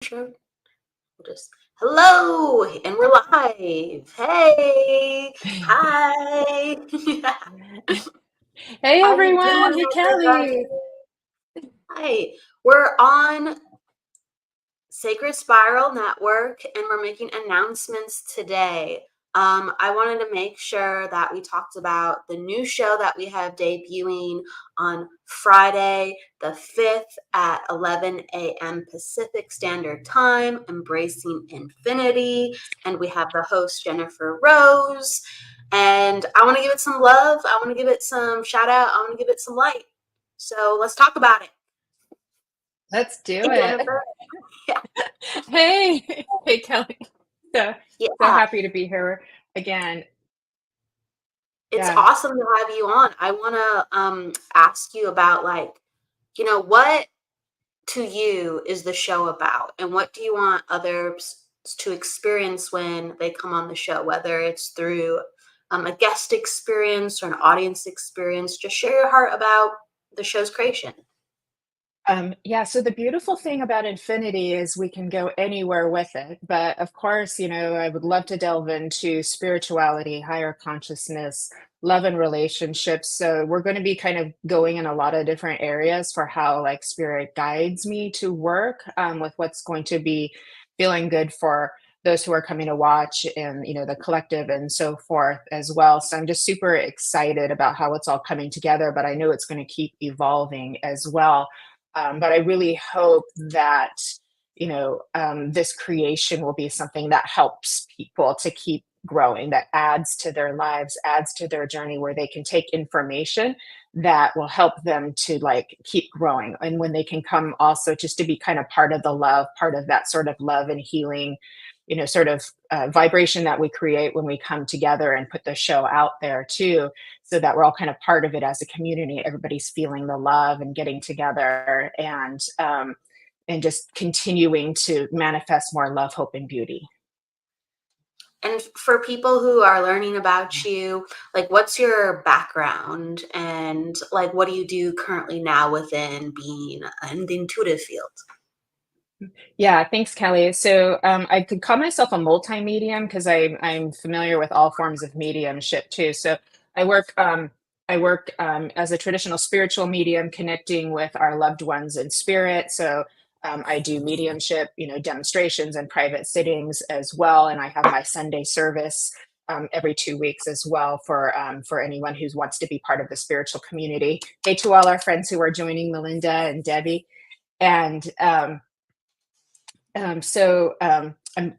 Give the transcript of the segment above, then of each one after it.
Sure. We'll just hello, and we're live. Hey, hi. Hey How you everyone, doing, hey everybody? Kelly. Hi. We're on Sacred Spiral Network, and we're making announcements today. I wanted to make sure that we talked about the new show that we have debuting on Friday, the 5th at 11 a.m. Pacific Standard Time, Embracing Infinity. And we have the host, Jennifer Rose. And I want to give it some love. I want to give it some shout out. I want to give it some light. So let's talk about it. Let's do Hey, it. Jennifer. Yeah. Hey Kelly. So Yeah. happy to be here again. It's Yeah. awesome to have you on. I want to ask you about what to you is the show about, and what do you want others to experience when they come on the show, whether it's through a guest experience or an audience experience. Just share your heart about the show's creation. Yeah, so the beautiful thing about Infinity is we can go anywhere with it. But of course, I would love to delve into spirituality, higher consciousness, love and relationships. So we're going to be kind of going in a lot of different areas for how like spirit guides me to work with what's going to be feeling good for those who are coming to watch and the collective and so forth as well. So I'm just super excited about how it's all coming together, but I know it's going to keep evolving as well. But I really hope that, this creation will be something that helps people to keep growing, that adds to their lives, adds to their journey, where they can take information that will help them to like keep growing. And when they can come also just to be kind of part of the love, part of that sort of love and healing, sort of vibration that we create when we come together and put the show out there too, so that we're all kind of part of it as a community. Everybody's feeling the love and getting together and just continuing to manifest more love, hope, and beauty. And for people who are learning about you, like, what's your background, and like what do you do currently now within being in the intuitive field? Yeah, thanks, Kelly. So I could call myself a multi-medium because I'm familiar with all forms of mediumship too. So I work as a traditional spiritual medium, connecting with our loved ones in spirit. So I do mediumship, demonstrations and private sittings as well, and I have my Sunday service every 2 weeks as well for anyone who wants to be part of the spiritual community. Hey to all our friends who are joining, Melinda and Debbie, and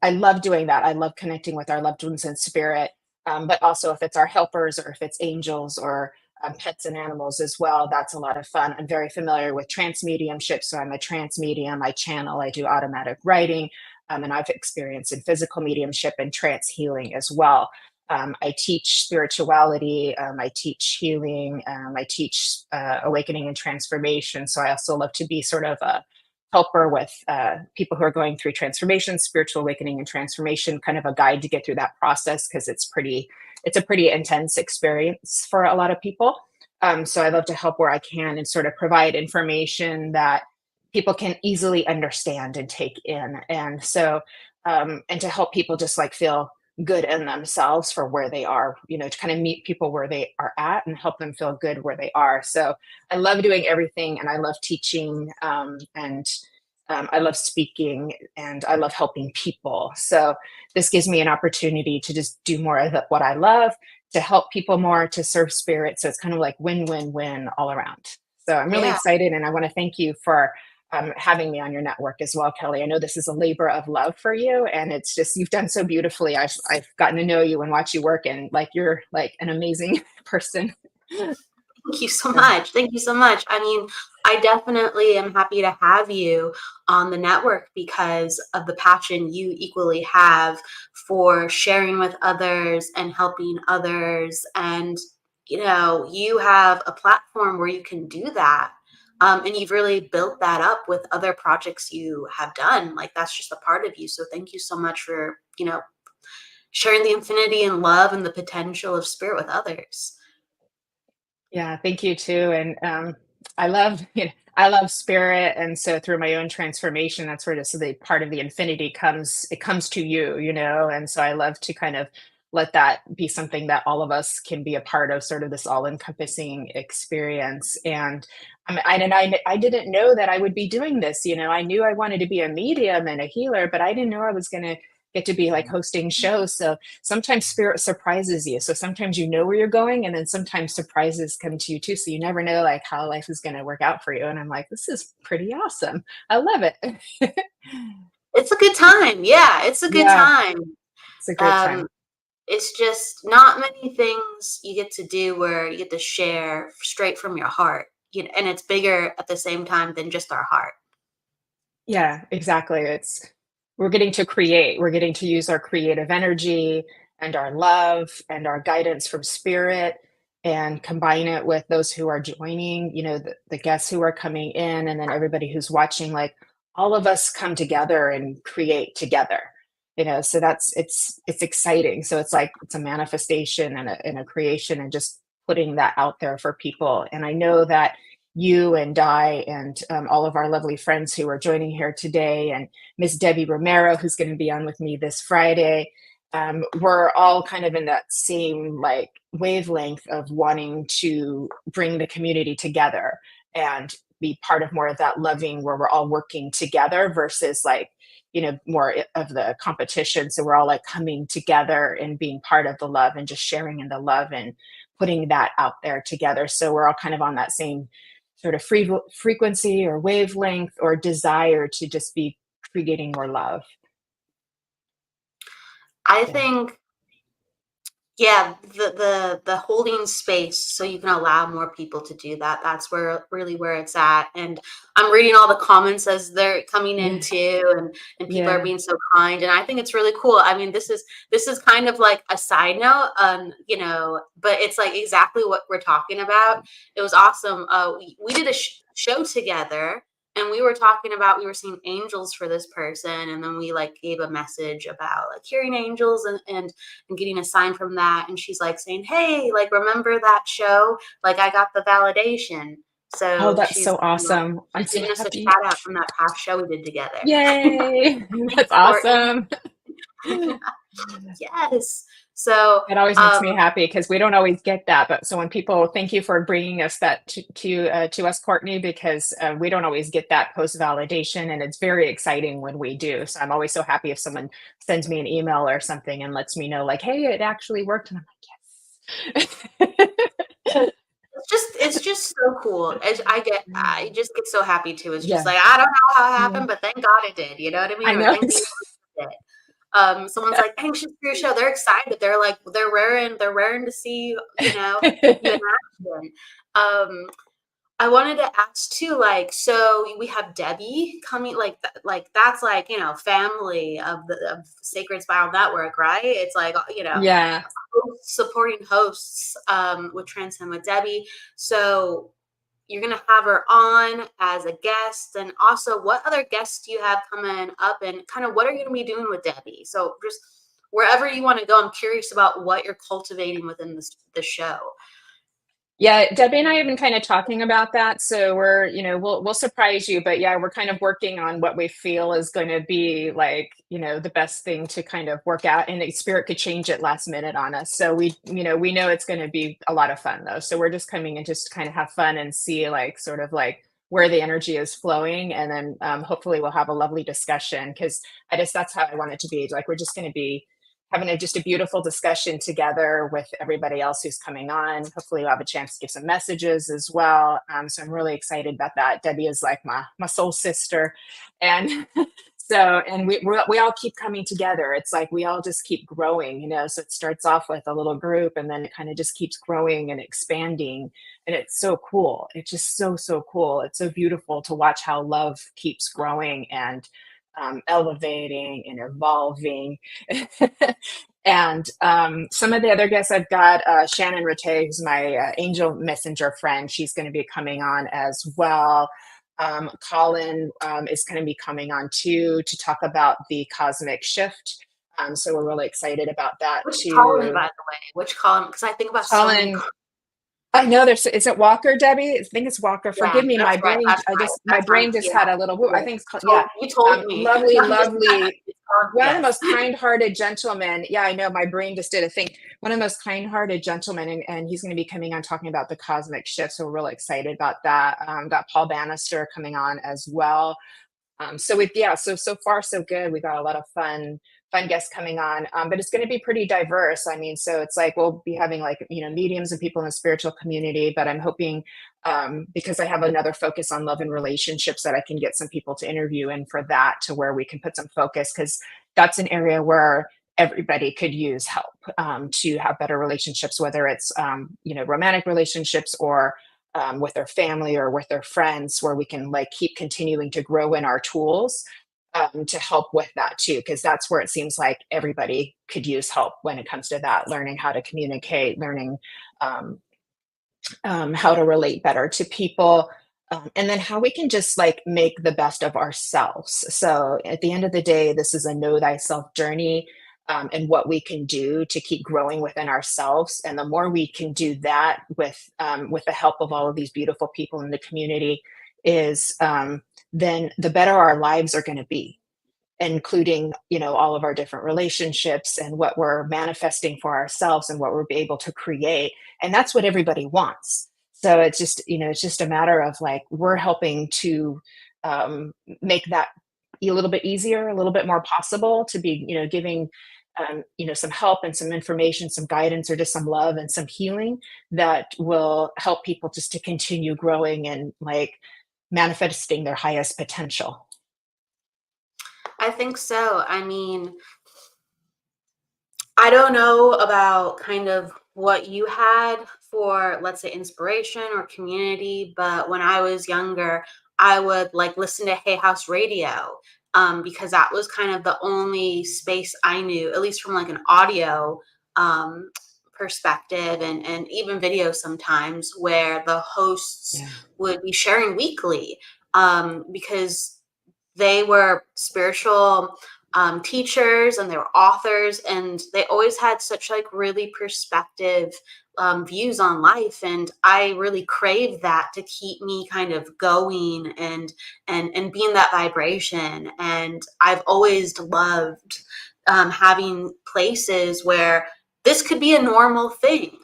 I love doing that. I love connecting with our loved ones in spirit, but also if it's our helpers or if it's angels or pets and animals as well, that's a lot of fun. I'm very familiar with trance mediumship, so I'm a trance medium. I channel, I do automatic writing, and I've experienced in physical mediumship and trance healing as well. I teach spirituality, I teach healing, I teach awakening and transformation. So I also love to be sort of a helper with people who are going through transformation, spiritual awakening and transformation, kind of a guide to get through that process, because it's a pretty intense experience for a lot of people. So I love to help where I can and sort of provide information that people can easily understand and take in. And to help people just like feel good in themselves for where they are, to kind of meet people where they are at and help them feel good where they are. So I love doing everything, and I love teaching, and I love speaking, and I love helping people. So this gives me an opportunity to just do more of what I love, to help people more, to serve spirit. So it's kind of like win, win, win all around. So I'm really Yeah. excited, and I want to thank you for having me on your network as well, Kelly. I know this is a labor of love for you, and it's just you've done so beautifully. I've gotten to know you and watch you work, and like you're like an amazing person. Thank you so much. Thank you so much. I mean, I definitely am happy to have you on the network because of the passion you equally have for sharing with others and helping others. And, you have a platform where you can do that. And you've really built that up with other projects you have done. Like, that's just a part of you. So thank you so much for, sharing the infinity and love and the potential of spirit with others. Yeah, thank you too. And I love, I love spirit, and so through my own transformation, that's where just the part of the infinity comes. It comes to you, and so I love to kind of let that be something that all of us can be a part of, sort of this all-encompassing experience. And I didn't know that I would be doing this. I knew I wanted to be a medium and a healer, but I didn't know I was going to get to be like hosting shows. So sometimes spirit surprises you. So sometimes you know where you're going, and then sometimes surprises come to you too. So you never know like how life is going to work out for you. And I'm like, this is pretty awesome. I love it. It's a good time. Yeah, it's a good Yeah, time. it's a great Um, time. it's just not many things you get to do where you get to share straight from your heart, and it's bigger at the same time than just our heart. Yeah, exactly. We're getting to create, we're getting to use our creative energy and our love and our guidance from spirit and combine it with those who are joining, the guests who are coming in, and then everybody who's watching, like all of us come together and create together. So it's exciting. So it's like it's a manifestation and a creation, and just putting that out there for people. And I know that you and Di and all of our lovely friends who are joining here today, and Miss Debbie Romero, who's going to be on with me this Friday. We're all kind of in that same like wavelength of wanting to bring the community together and be part of more of that loving where we're all working together versus like, more of the competition. So we're all like coming together and being part of the love and just sharing in the love and putting that out there together. So we're all kind of on that same sort of frequency or wavelength or desire to just be creating more love. I Yeah. think, yeah, the holding space so you can allow more people to do that. That's where it's at. And I'm reading all the comments as they're coming in Yeah. too, and people are Yeah. being so kind. And I think it's really cool. I mean, this is kind of like a side note, but it's like exactly what we're talking about. It was awesome. We did a show together, and we were seeing angels for this person, and then we like gave a message about like hearing angels and getting a sign from that. And she's like saying, "Hey, like, remember that show? Like, I got the validation." Oh, So that's she's, so awesome. I'm she's so giving us a happy. shout out from that past show we did together. Yay. Thanks, That's Courtney. awesome. Yes. So, That always makes me happy because we don't always get that. But so when people, thank you for bringing us that to us, Courtney, because we don't always get that post validation, and it's very exciting when we do. So I'm always so happy if someone sends me an email or something and lets me know, like, hey, it actually worked, and I'm like, yes. it's just so cool. I just get so happy too. It's just Yeah, like, I don't know how it yeah, happened, but thank God it did. You know what I mean? I Or know. thank the universe it did. Someone's Yeah. like, anxious for your show. They're excited. They're like, they're raring to see, you in action. Um, I wanted to ask too, like, so we have Debbie coming, like that's like, family of Sacred Spiral Network, right? It's like, Yeah. supporting hosts with Transcend with Debbie. So you're gonna have her on as a guest, and also what other guests do you have coming up, and kind of what are you gonna be doing with Debbie? So just wherever you want to go, I'm curious about what you're cultivating within the show. Yeah, Debbie and I have been kind of talking about that. So we're, we'll surprise you, but yeah, we're kind of working on what we feel is going to be like, the best thing to kind of work out. And the spirit could change it last minute on us. So we know it's going to be a lot of fun though. So we're just coming and just kind of have fun and see like sort of like where the energy is flowing. And then hopefully we'll have a lovely discussion because that's how I want it to be. Like we're just going to be having just a beautiful discussion together with everybody else who's coming on. Hopefully, we'll have a chance to give some messages as well. So I'm really excited about that. Debbie is like my soul sister, and and we all keep coming together. It's like we all just keep growing, So it starts off with a little group, and then it kind of just keeps growing and expanding, and it's so cool. It's just so cool. It's so beautiful to watch how love keeps growing and elevating and evolving. And some of the other guests I've got, Shannon Rate, who's my angel messenger friend. She's going to be coming on as well. Colin is going to be coming on too to talk about the cosmic shift. So we're really excited about that Which Colin, too. by the way? Which Colin? Because I think about so many. Colin, I know is it Walker, Debbie? I think it's Walker. Yeah, Forgive me, that's right. That's right. my That's right. brain just Yeah. had a little, whoo, I Yeah. think it's called, yeah. You told me. Lovely, I'm just lovely, it's called one of the yes. most kind-hearted gentlemen. Yeah, I know my brain just did a thing. One of the most kind-hearted gentlemen, and he's going to be coming on talking about the cosmic shift. So we're really excited about that. Got Paul Bannister coming on as well. So so far so good. We got a lot of fun guests coming on, but it's going to be pretty diverse. I mean, so it's like we'll be having like mediums and people in the spiritual community, but I'm hoping because I have another focus on love and relationships that I can get some people to interview in for that to where we can put some focus because that's an area where everybody could use help to have better relationships, whether it's romantic relationships or with their family or with their friends, where we can like keep continuing to grow in our tools to help with that too, because that's where it seems like everybody could use help when it comes to that, learning how to communicate, learning um, how to relate better to people. And then how we can just like make the best of ourselves. So at the end of the day, this is a know thyself journey, and what we can do to keep growing within ourselves. And the more we can do that with the help of all of these beautiful people in the community, is then the better our lives are going to be, including all of our different relationships and what we're manifesting for ourselves and what we're able to create. And that's what everybody wants. So it's just it's just a matter of like we're helping to make that a little bit easier, a little bit more possible, to be giving some help and some information, some guidance, or just some love and some healing that will help people just to continue growing and like manifesting their highest potential. I think so. I mean, I don't know about kind of what you had for, let's say, inspiration or community, but when I was younger, I would like listen to Hay House Radio because that was kind of the only space I knew, at least from like an audio um, perspective and even video sometimes, where the hosts Yeah. would be sharing weekly because they were spiritual teachers and they were authors, and they always had such like really perspective views on life, and I really crave that to keep me kind of going and being that vibration. And I've always loved having places where this could be a normal thing.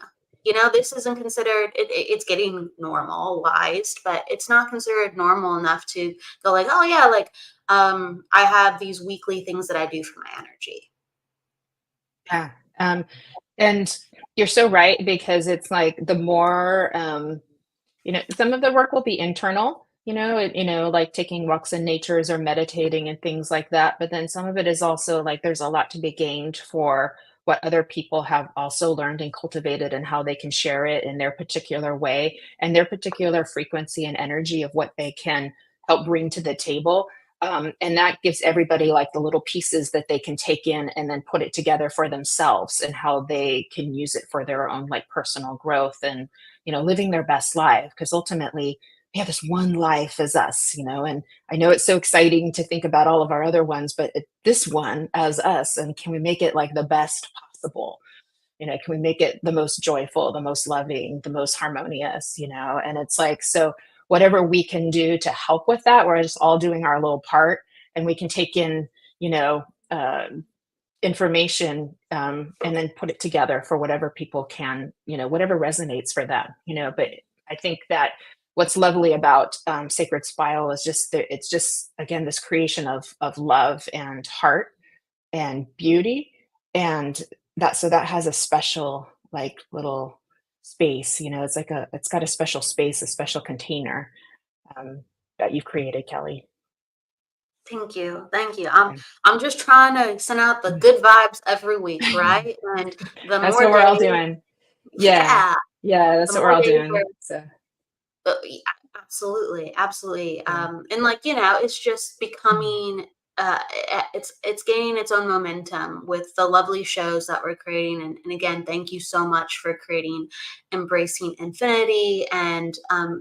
This isn't considered it's getting normalized, but it's not considered normal enough to go like, oh yeah, like I have these weekly things that I do for my energy. Yeah. And you're so right, because it's like the more some of the work will be internal, like taking walks in natures or meditating and things like that. But then some of it is also like there's a lot to be gained for what other people have also learned and cultivated, and how they can share it in their particular way and their particular frequency and energy of what they can help bring to the table. And that gives everybody like the little pieces that they can take in and then put it together for themselves, and how they can use it for their own like personal growth and living their best life. Because ultimately, we have this one life as us, and I know it's so exciting to think about all of our other ones, but this one as us, and can we make it like the best possible? Can we make it the most joyful, the most loving, the most harmonious? And it's like, so whatever we can do to help with that, we're just all doing our little part, and we can take in, you know, uh, information, and then put it together for whatever people can, whatever resonates for them. But I think that what's lovely about Sacred Spiral is just that it's just again this creation of love and heart and beauty, and that has a special like little space. It's got a special space, a special container that you've created, Kelly. Thank you. Thank you. I'm just trying to send out the good vibes every week, right? And the That's more what we're all days, doing. Yeah. yeah, Yeah, the that's what we're more all days where doing. So yeah, absolutely, absolutely. yeah. And like, it's just becoming it's gaining its own momentum with the lovely shows that we're creating. And again, thank you so much for creating Embracing Infinity and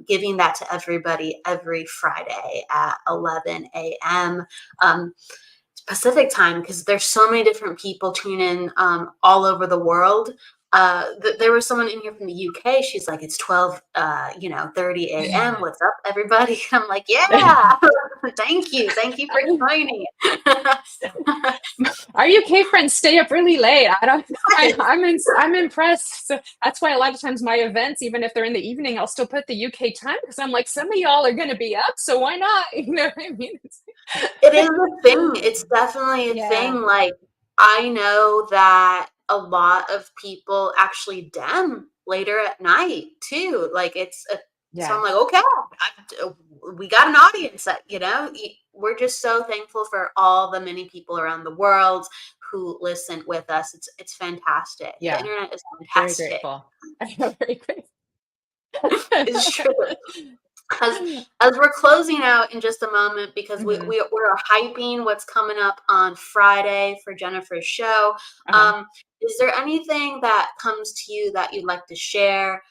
giving that to everybody every Friday at 11 a.m. Pacific time, because there's so many different people tuning in all over the world. there was someone in here from the UK. She's like, it's 12, 30 a.m. What's up, everybody? I'm like, yeah, thank you for joining. Our UK friends stay up really late. I don't. I'm impressed. So that's why a lot of times my events, even if they're in the evening, I'll still put the UK time because I'm like, some of y'all are going to be up, so why not? You know what I mean? It is a thing. It's definitely a Yeah. thing. Like, I know that a lot of people actually dem later at night too. Like, so Yeah. I'm like, okay, we got an audience that, we're just so thankful for all the many people around the world who listen with us. It's fantastic. The Yeah. internet is Very fantastic. grateful. I'm very grateful. It's true. as as we're closing out in just a moment, because Hmm. we're hyping what's coming up on Friday for Jennifer's show. Uh-huh. Is there anything that comes to you that you'd like to share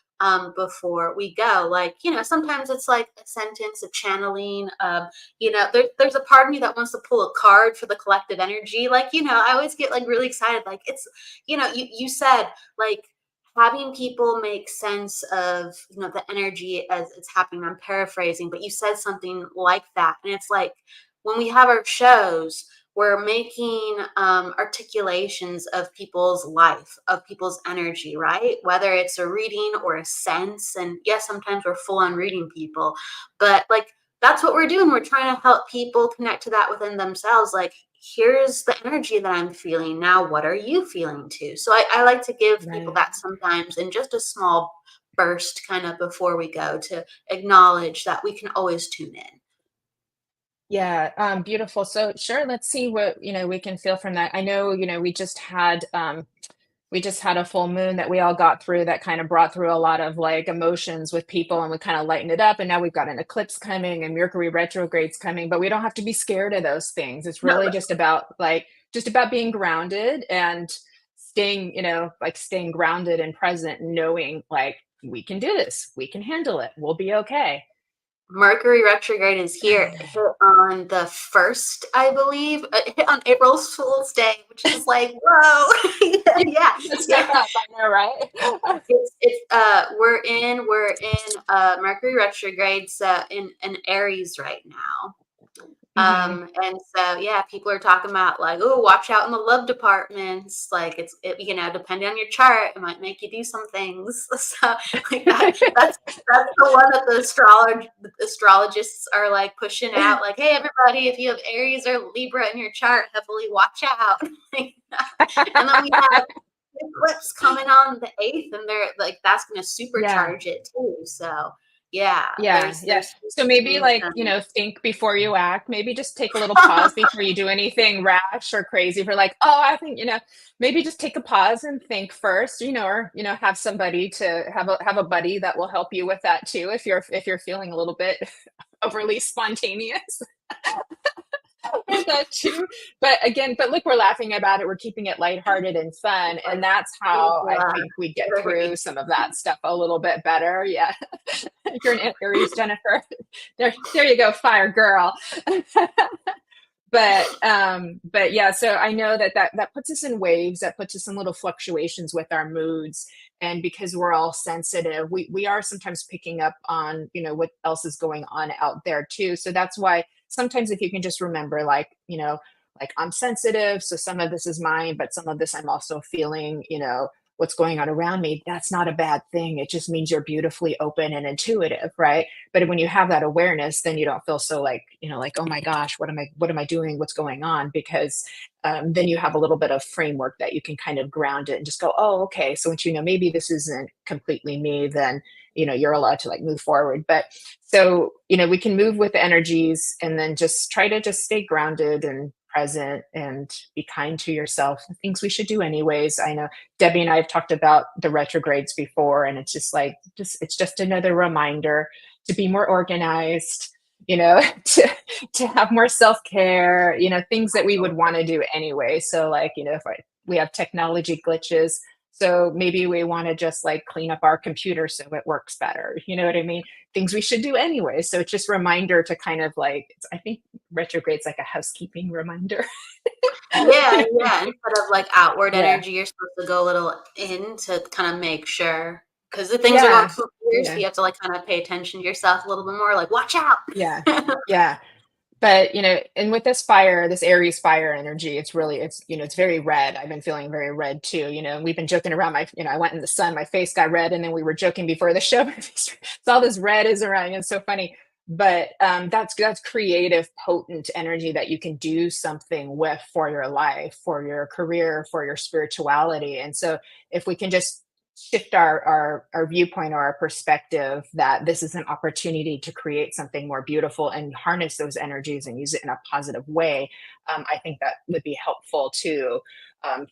before we go? Like, sometimes it's like a sentence, a channeling. There's a part of me that wants to pull a card for the collective energy. Like, I always get like really excited. Like, it's, you said like having people make sense of the energy as it's happening. I'm paraphrasing, but you said something like that, and it's like when we have our shows, we're making articulations of people's life, of people's energy, right? Whether it's a reading or a sense, and yes, sometimes we're full on reading people, but like that's what we're doing. We're trying to help people connect to that within themselves. Like, here's the energy that I'm feeling. Now, what are you feeling too? So I like to give people Right. that sometimes in just a small burst kind of before we go, to acknowledge that we can always tune in. Yeah, beautiful. So sure, let's see what, we can feel from that. I know, we just had a full moon that we all got through that kind of brought through a lot of like emotions with people and we kind of lightened it up. And now we've got an eclipse coming and Mercury retrogrades coming, but we don't have to be scared of those things. It's No, really just about being grounded and staying, like staying grounded and present, and knowing like we can do this, we can handle it, we'll be okay. Mercury retrograde is here. It hit on the first, I believe. It hit on April Fool's Day, which is like, whoa. Yeah, Yeah, just yeah. step up, I know, right? We're in Mercury retrogrades in Aries right now. Hmm. And so yeah, people are talking about like, oh, watch out in the love departments. Like depending on your chart, it might make you do some things. So like that's the one that the astrologists are like pushing out. Like, hey, everybody, if you have Aries or Libra in your chart, heavily watch out. And then we have eclipse coming on the 8th, and they're like, that's going to Yeah. supercharge it too. So yeah, Yeah, yeah. there's So maybe being like, some. think before you act. Maybe just take a little pause before you do anything rash or crazy for like, oh, I think, maybe just take a pause and think first, or, have somebody to have a buddy that will help you with that too if you're feeling a little bit overly spontaneous. With that too. But look, we're laughing about it. We're keeping it lighthearted and fun. And Like, that's how I think we get through right. some of that stuff a little bit better. Yeah. You're an Aries, Jennifer. There you go, fire girl. But yeah, so I know that puts us in waves, that puts us in little fluctuations with our moods. And because we're all sensitive, we are sometimes picking up on, what else is going on out there too. So that's why sometimes if you can just remember, like, like I'm sensitive, so some of this is mine, but some of this I'm also feeling, what's going on around me. That's not a bad thing. It just means you're beautifully open and intuitive, right? But when you have that awareness, then you don't feel so like, like, oh my gosh, what am I doing, what's going on? Because then you have a little bit of framework that you can kind of ground it and just go, oh, okay, so once maybe this isn't completely me, then you're allowed to like move forward. But so we can move with the energies and then just try to just stay grounded and present and be kind to yourself. Things we should do anyways. I know Debbie and I have talked about the retrogrades before, and it's just like it's just another reminder to be more organized, to have more self-care, things that we would want to do anyway. So like, if we have technology glitches, so maybe we want to just like clean up our computer so it works better. You know what I mean? Things we should do anyway. So it's just reminder to kind of like, I think retrograde's like a housekeeping reminder. Yeah, Yeah, yeah. Instead of like outward Yeah. energy, you're supposed to go a little in to kind of make sure because the things are going Yeah. through here, so Yeah. you have to like kind of pay attention to yourself a little bit more. Like, watch out. Yeah. Yeah. But, and with this fire, this Aries fire energy, it's very red. I've been feeling very red too. We've been joking around I went in the sun, my face got red, and then we were joking before the show. It's all this red is around. It's so funny. But that's creative, potent energy that you can do something with for your life, for your career, for your spirituality. And so if we can just shift our viewpoint or our perspective that this is an opportunity to create something more beautiful and harness those energies and use it in a positive way, I think that would be helpful to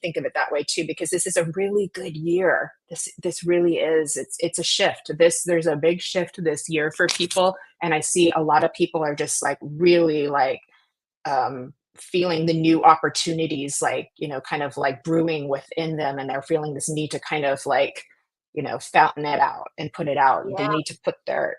think of it that way too, because this is a really good year. This really is. It's a shift. There's a big shift this year for people, and I see a lot of people are just like really like feeling the new opportunities, like, kind of like brewing within them, and they're feeling this need to kind of like, fountain it out and put it out. They Yeah. need to put their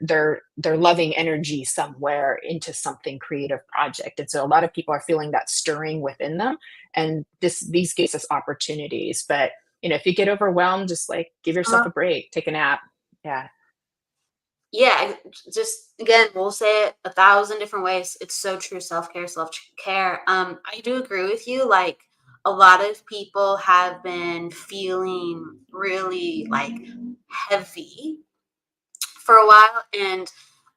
loving energy somewhere into something creative project. And so a lot of people are feeling that stirring within them, and these gives us opportunities. But if you get overwhelmed, just like give yourself Uh, a break, take a nap. Yeah. yeah. Just again, we'll say it 1,000 different ways. It's so true. Self-care, self-care. I do agree with you. Like a lot of people have been feeling really like heavy for a while, and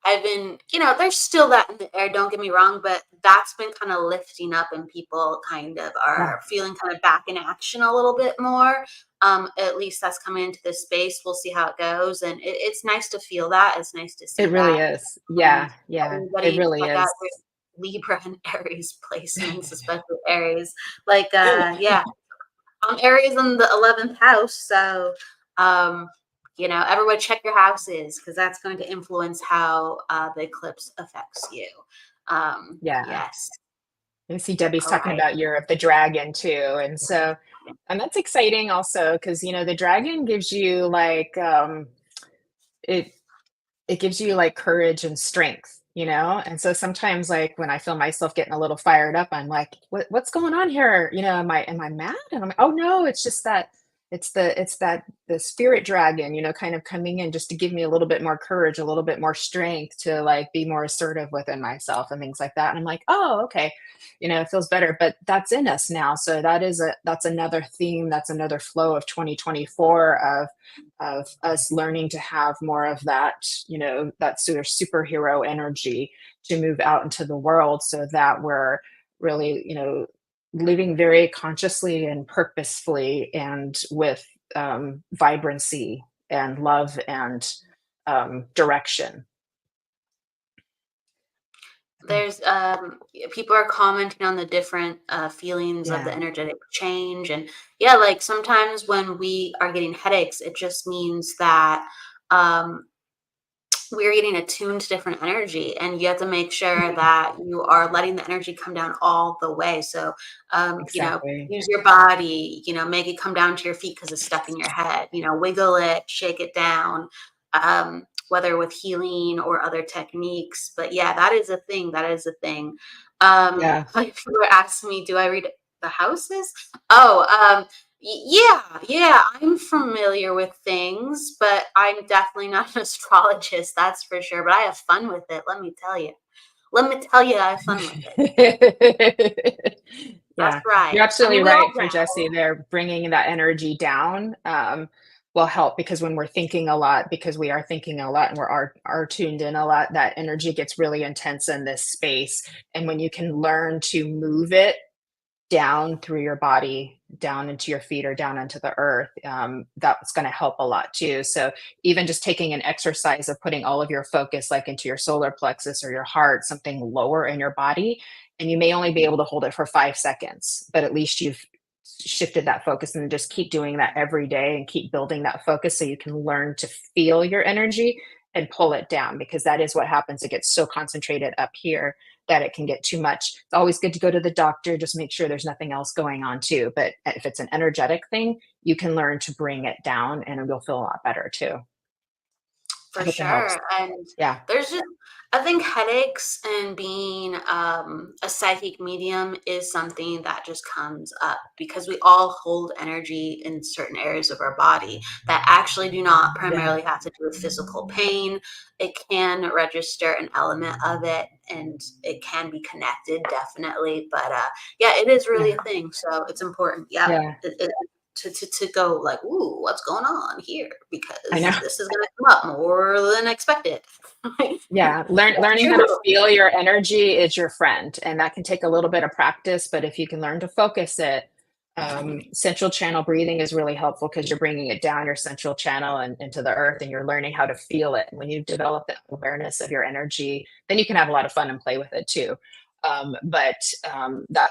I've been, there's still that in the air, don't get me wrong, but that's been kind of lifting up and people kind of Yeah. are feeling kind of back in action a little bit more. At least that's coming into this space. We'll see how it goes. And it's nice to feel that. It's nice to It see really that. is. Um, Yeah. Yeah. It Everybody really check out is. their Libra and Aries placements, especially Aries. Like, yeah, Aries in the 11th house. So, um, everyone check your houses because that's going to influence how the eclipse affects you. Yeah. Yes. I see Debbie's All talking right. about Year of the Dragon too. And so, and that's exciting also because, the dragon gives you like, it, it gives you like courage and strength, And so sometimes like when I feel myself getting a little fired up, I'm like, what's going on here? Am I mad? And I'm like, oh no, it's just that the spirit dragon, kind of coming in just to give me a little bit more courage, a little bit more strength to like be more assertive within myself and things like that. And I'm like, oh, okay, it feels better. But that's in us now. So that's another theme, that's another flow of 2024 of us learning to have more of that, that sort of superhero energy to move out into the world so that we're really, living very consciously and purposefully and with vibrancy and love and direction. There's people are commenting on the different feelings of the Yeah. energetic change, and yeah, like sometimes when we are getting headaches, it just means that um we're getting attuned to different energy, and you have to make sure Mhm. that you are letting the energy come down all the way. So Exactly. use your body, make it come down to your feet because it's stuck in your head, wiggle it, shake it down, whether with healing or other techniques. But yeah, that is a thing. That is a thing. Yeah. Like people were asking me, do I read the houses? Oh, yeah, yeah, I'm familiar with things, but I'm definitely not an astrologist, that's for sure. But I have fun with it, let me tell you. Let me tell you, I have fun with it. That's Yeah, right. you're I mean, absolutely we all right for Jesse dabble. there. Bringing that energy down will help because when we're thinking a lot, because we are thinking a lot and are tuned in a lot, that energy gets really intense in this space. And when you can learn to move it down through your body, down into your feet or down into the earth, that's going to help a lot too. So even just taking an exercise of putting all of your focus like into your solar plexus or your heart, something lower in your body, and you may only be able to hold it for 5 seconds, but at least you've shifted that focus, and just keep doing that every day and keep building that focus so you can learn to feel your energy and pull it down, because that is what happens. It gets so concentrated up here that it can get too much. It's always good to go to the doctor, just make sure there's nothing else going on too. But if it's an energetic thing, you can learn to bring it down and you'll feel a lot better too. for I hope that helps. sure. And Yeah. there's just, I think headaches and being a psychic medium is something that just comes up because we all hold energy in certain areas of our body that actually do not Yeah. primarily have to do with physical pain. It can register an element of it and it can be connected, definitely. But yeah, it is really Yeah. a thing. So it's important. Yeah. Yeah. To go like, ooh, what's going on here? I know. Because this is going to come up more than expected. Yeah, learning how to True. feel your energy is your friend, and that can take a little bit of practice, but if you can learn to focus it, central channel breathing is really helpful because you're bringing it down your central channel and into the earth, and you're learning how to feel it. When you develop that awareness of your energy, then you can have a lot of fun and play with it too. But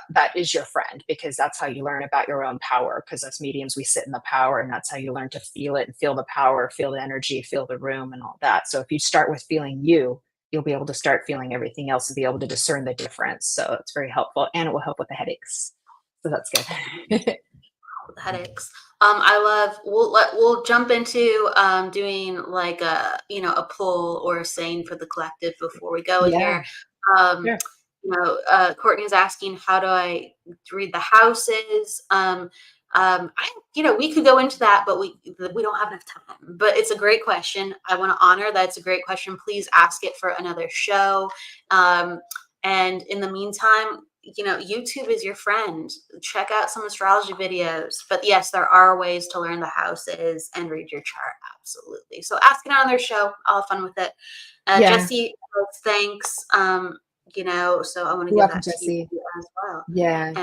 that is your friend because that's how you learn about your own power. Because as mediums, we sit in the power, and that's how you learn to feel it and feel the power, feel the energy, feel the room, and all that. So if you start with feeling you, you'll be able to start feeling everything else and be able to discern the difference. So it's very helpful, and it will help with the headaches. So that's good. Headaches. I love. We'll jump into doing like a a pull or a saying for the collective before we go Yeah, here. Um, sure. Courtney's asking, how do I read the houses? I we could go into that, but we don't have enough time. But it's a great question. I want to honor that it's a great question. Please ask it for another show. And in the meantime, YouTube is your friend. Check out some astrology videos. But yes, there are ways to learn the houses and read your chart. Absolutely. So ask it on their show. I'll have fun with it. Yeah, Jesse, thanks. So I want to you're give welcome, that to you Jesse. as well. Yeah.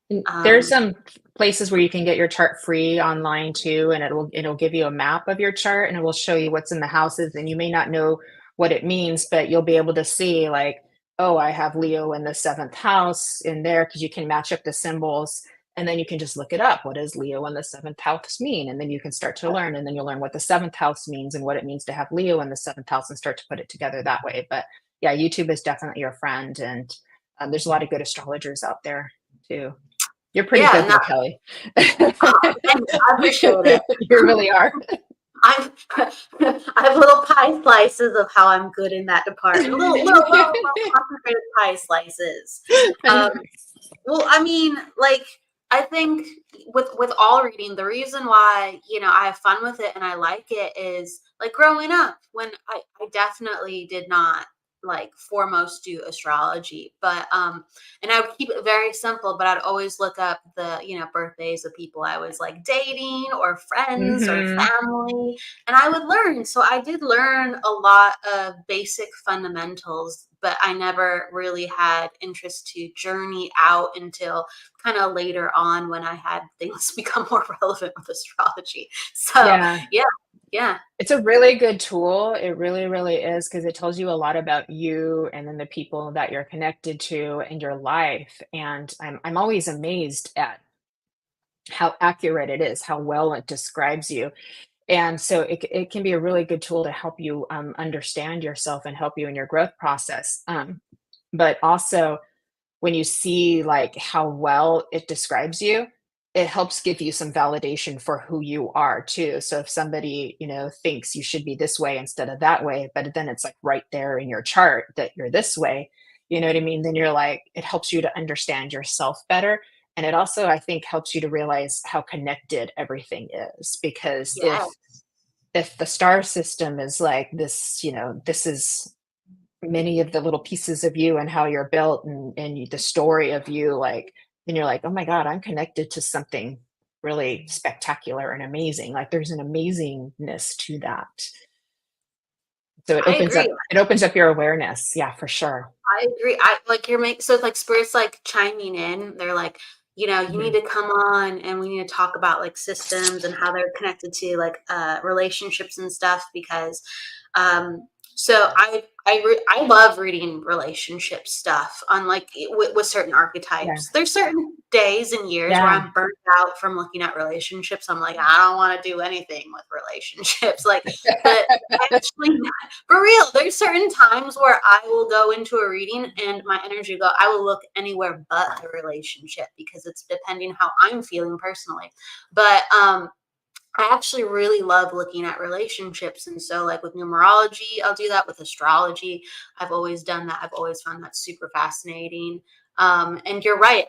And There's um, some places where you can get your chart free online too, and it'll give you a map of your chart and it will show you what's in the houses. And you may not know what it means, but you'll be able to see like, oh, I have Leo in the seventh house in there because you can match up the symbols. And then you can just look it up. What does Leo in the seventh house mean? And then you can start to learn. And then you'll learn what the seventh house means and what it means to have Leo in the seventh house and start to put it together that way. But yeah, YouTube is definitely your friend. And there's a lot of good astrologers out there too. You're pretty yeah, good and though, Kelly. thanks. I appreciate it. You really are. I'm I have little pie slices of how I'm good in that department. Little concentrated pie slices. I know. Um, well, I mean, like I think with all reading, the reason why I have fun with it and I like it is like growing up when I definitely did not like foremost do astrology, but and I would keep it very simple, but I'd always look up the birthdays of people I was like dating or friends or Mhm. family, and I would learn. So I did learn a lot of basic fundamentals, but I never really had interest to journey out until kind of later on when I had things become more relevant with astrology. So Yeah. yeah, yeah, It's a really good tool. It really, really is because it tells you a lot about you and then the people that you're connected to and your life. And I'm always amazed at how accurate it is, how well it describes you. And so it can be a really good tool to help you understand yourself and help you in your growth process. But also, when you see like how well it describes you, it helps give you some validation for who you are too. So if somebody, thinks you should be this way instead of that way, but then it's like right there in your chart that you're this way, you know what I mean? Then you're like, it helps you to understand yourself better. And it also, I think, helps you to realize how connected everything is. Because yeah. if the star system is like this, this is many of the little pieces of you and how you're built and the story of you like and you're like, oh my god, I'm connected to something really spectacular and amazing. Like there's an amazingness to that. So it I opens up agree. it opens up your awareness. Yeah, for sure. I agree. I like you're make so it's like spirits like chiming in. They're like, you need Mhm. to come on and we need to talk about like systems and how they're connected to like relationships and stuff because so I love reading relationship stuff on like with certain Yeah. archetypes. There's certain days and years where Yeah. I'm burnt out from looking at relationships. I'm like, I don't want to do anything with relationships. Like, but actually for real, there's certain times where I will go into a reading and my energy will go, I will look anywhere but the relationship because it's depending how I'm feeling personally. But I actually really love looking at relationships. And so, like with numerology, I'll do that. With astrology, I've always done that. I've always found that super fascinating. And you're right.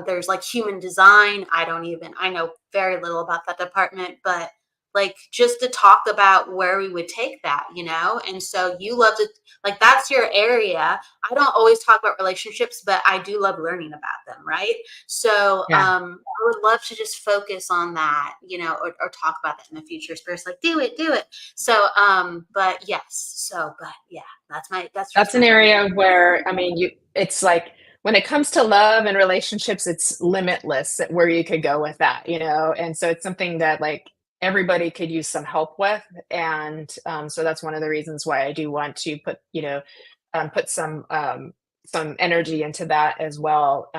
There's like human design. I know very little about that department, but like just to talk about where we would take that, you know? And so you love to, like, that's your area. I don't always talk about relationships, but I do love learning about them, right? So, Yeah. I would love to just focus on that, or talk about that in the future. Spirit's like, do it. So, but yeah, that's just That's an my thing. area where, I mean, it's like when it comes to love and relationships, it's limitless where you could go with that, you know? And so it's something that like everybody could use some help with. And so that's one of the reasons why I do want to put, put some energy into that as well.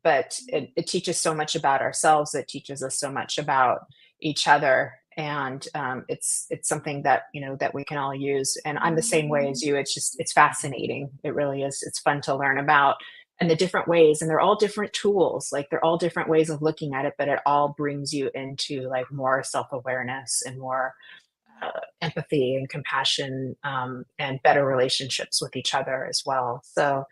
But it teaches so much about ourselves. It teaches us so much about each other, and it's something that that we can all use. And I'm the same way as you. It's fascinating. It really is. It's fun to learn about and the different ways, and they're all different tools. Like they're all different ways of looking at it, but it all brings you into like more self-awareness and more empathy and compassion, and better relationships with each other as well. So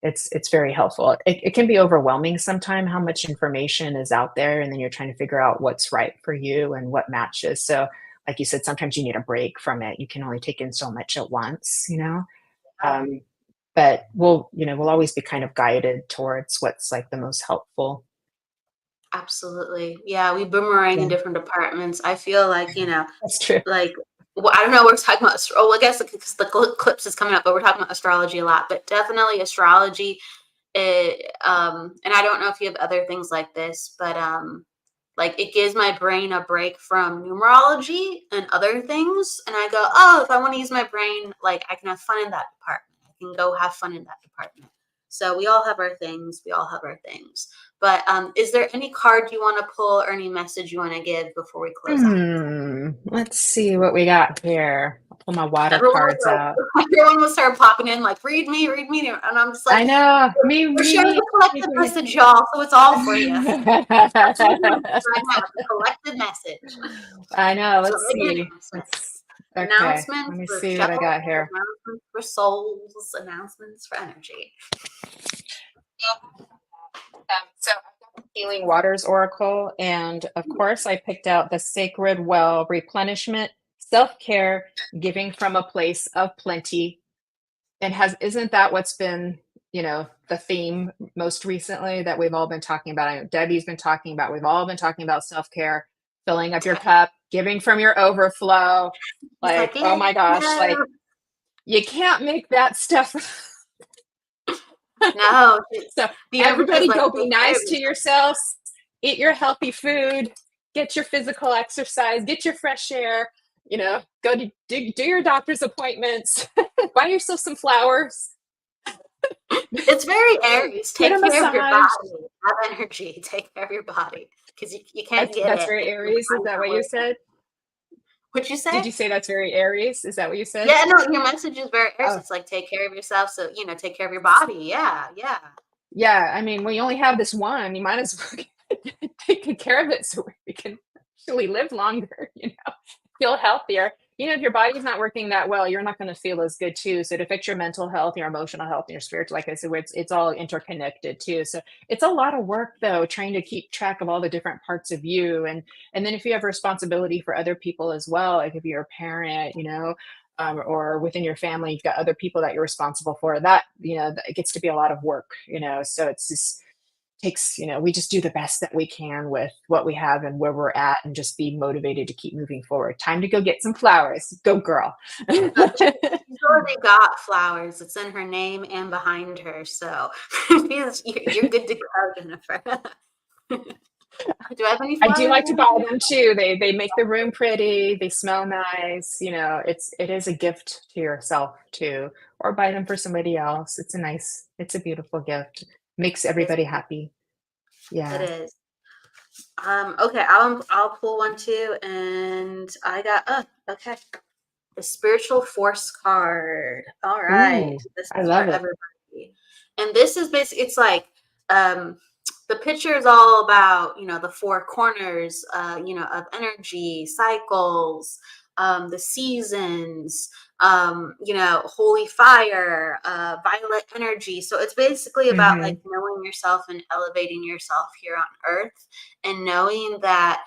it's very helpful. It can be overwhelming sometimes how much information is out there, and then you're trying to figure out what's right for you and what matches. So, like you said, sometimes you need a break from it. You can only take in so much at once, you know. Um, but we'll always be kind of guided towards what's like the most helpful. Absolutely. Yeah, we boomerang in Yeah, different departments. I feel like, that's true. like, well, I don't know. We're talking about, I guess because the clips is coming up, but we're talking about astrology a lot. But definitely astrology. And I don't know if you have other things like this, but like it gives my brain a break from numerology and other things. And I go, oh, if I want to use my brain, like I can have fun in that department. I can go have fun in that department. So we all have our things. We all have our things. But is there any card you want to pull or any message you want to give before we close out? Let's see what we got here. I'll pull my water Everyone cards was out. like, everyone will start popping in like, read me, and I'm just like, I know. we're sharing the collective Me. message, y'all, so it's all for you. That's what we're doing right now. I It's a collective message. know. So Let's make see. announcements. Okay. Let Announcements me for see what I shells, got here. announcements for souls, announcements for energy. So I've got the Healing Waters Oracle, and of course, I picked out the Sacred Well replenishment, self care, giving from a place of plenty. And isn't that what's been, the theme most recently that we've all been talking about? I know Debbie's been talking about, we've all been talking about self care, filling up your cup, giving from your overflow. He's like, Like, oh my gosh, yeah. like you can't make that stuff. No, So the everybody's everybody like, go be take care of nice to yourself. yourselves, eat your healthy food, get your physical exercise, get your fresh air, go to do your doctor's appointments, buy yourself some flowers, It's very Aries. get a Take care of your massage. body. Have energy. Take care of your body because you can't get That's it very if your Aries. Is body's that not what you working. said? What'd you Did say? you say that's very Aries? Is that what you said? Yeah, no, your message is very Aries. Oh, It's like take care of yourself. So, take care of your body. Yeah, yeah. yeah. I mean, we only have this one. You might as well take good care of it so we can actually live longer, feel healthier. If your body's not working that well, you're not going to feel as good too. So it affects your mental health, your emotional health, and your spiritual. Like I said, it's all interconnected too. So it's a lot of work though, trying to keep track of all the different parts of you, and then if you have responsibility for other people as well, like if you're a parent, or within your family, you've got other people that you're responsible for. That it gets to be a lot of work. So it's just takes we just do the best that we can with what we have and where we're at, and just be motivated to keep moving forward. Time to go get some flowers. Go girl. She's already got flowers. It's in her name and behind her. So you're good to go, Jennifer. Do I have any I do flowers like to around buy here? them too. They make the room pretty, they smell nice. It is a gift to yourself too, or buy them for somebody else. It's a beautiful gift. Makes It's, everybody happy. it Yeah. is. Okay, I'll pull one too, and I got okay. The spiritual force card. All right. Ooh, This I is for love it. everybody. And this is basically it's like the picture is all about, the four corners, of energy, cycles, the seasons, holy fire, violet energy. So it's basically about like Hmm. knowing yourself and elevating yourself here on earth, and knowing that,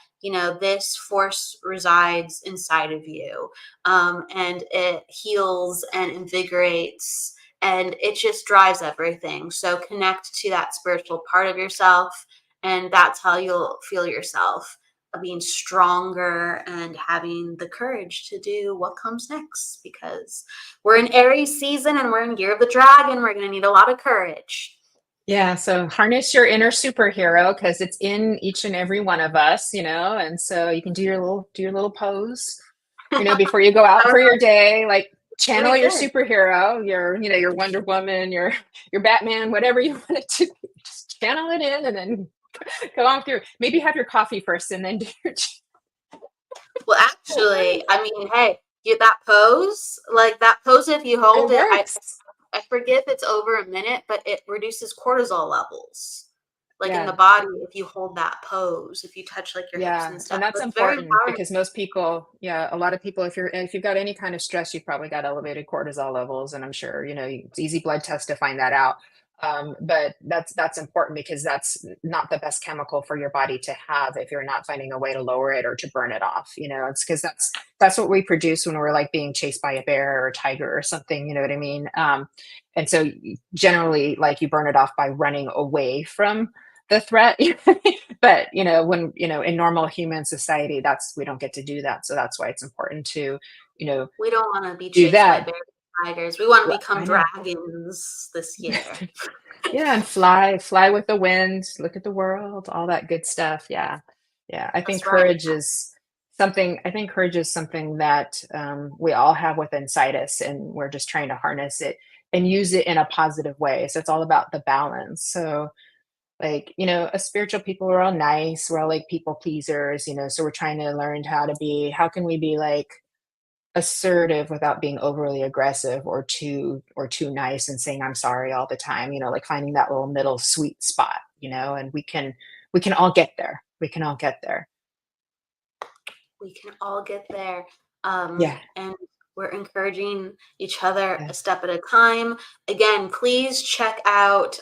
this force resides inside of you, and it heals and invigorates, and it just drives everything. So connect to that spiritual part of yourself, and that's how you'll feel yourself being stronger and having the courage to do what comes next, because we're in Aries season and we're in Year of the Dragon. We're going to need a lot of courage. Yeah, so harness your inner superhero because it's in each and every one of us, and so you can do your little pose, before you go I out don't for know, your day, like it's channel really your good. superhero, your Wonder Woman, your Batman, whatever you want it to be. Just channel it in and then go on through. Maybe have your coffee first and then do your Well, actually, I mean, hey, that pose, if you hold it it, works. I forget if it's over a minute, but it reduces cortisol levels, like in the Yeah. body, if you hold that pose, if you touch like your hips Yeah, and stuff. and that's So it's very important empowering. because most people, yeah, a lot of people, if you've got any kind of stress, you've probably got elevated cortisol levels, and I'm sure it's easy blood test to find that out. But that's important because that's not the best chemical for your body to have if you're not finding a way to lower it or to burn it off. It's because that's what we produce when we're like being chased by a bear or a tiger or something. You know what I mean? And so generally, like you burn it off by running away from the threat. But when in normal human society, that's we don't get to do that, so that's why it's important to you know We don't want to be do chased by that. bears and tigers. We want to Well, become I know. dragons this year. Yeah, and fly with the wind, look at the world, all that good stuff. Yeah, yeah, I think That's right. courage is something that we all have within inside us, and we're just trying to harness it and use it in a positive way. So it's all about the balance. So like us spiritual people, we're all nice, we're all like people pleasers, so we're trying to learn how can we be like assertive without being overly aggressive or too nice and saying I'm sorry all the time, like finding that little middle sweet spot, and we can all get there, We can all get there. yeah, And we're encouraging each other yeah, a step at a time. Again, please check out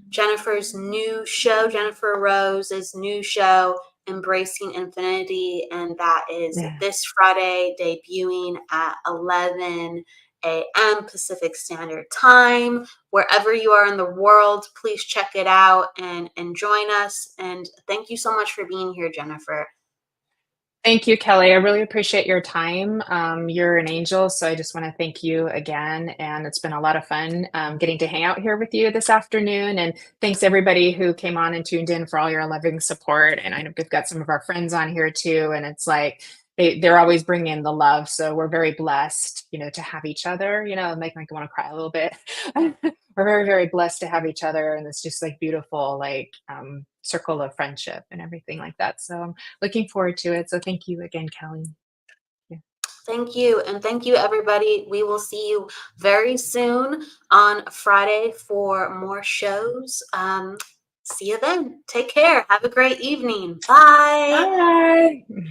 Jennifer's new show, Jennifer Rose's new show, Embracing Infinity. And that is yeah. this Friday, debuting at 11 a.m. Pacific Standard Time. Wherever you are in the world, please check it out and join us. And thank you so much for being here, Jennifer. Thank you, Kelly. I really appreciate your time. You're an angel, so I just want to thank you again. And it's been a lot of fun getting to hang out here with you this afternoon. And thanks everybody who came on and tuned in for all your loving support. And I know we've got some of our friends on here too. And it's like they're always bringing the love. So we're very blessed, to have each other. Make me want to cry a little bit. We're very, very blessed to have each other, and it's just like beautiful, like circle of friendship and everything like that. So looking forward to it. So thank you again, Kelly. Yeah. Thank you. And thank you, everybody. We will see you very soon on Friday for more shows. See you then. Take care. Have a great evening. Bye. Bye.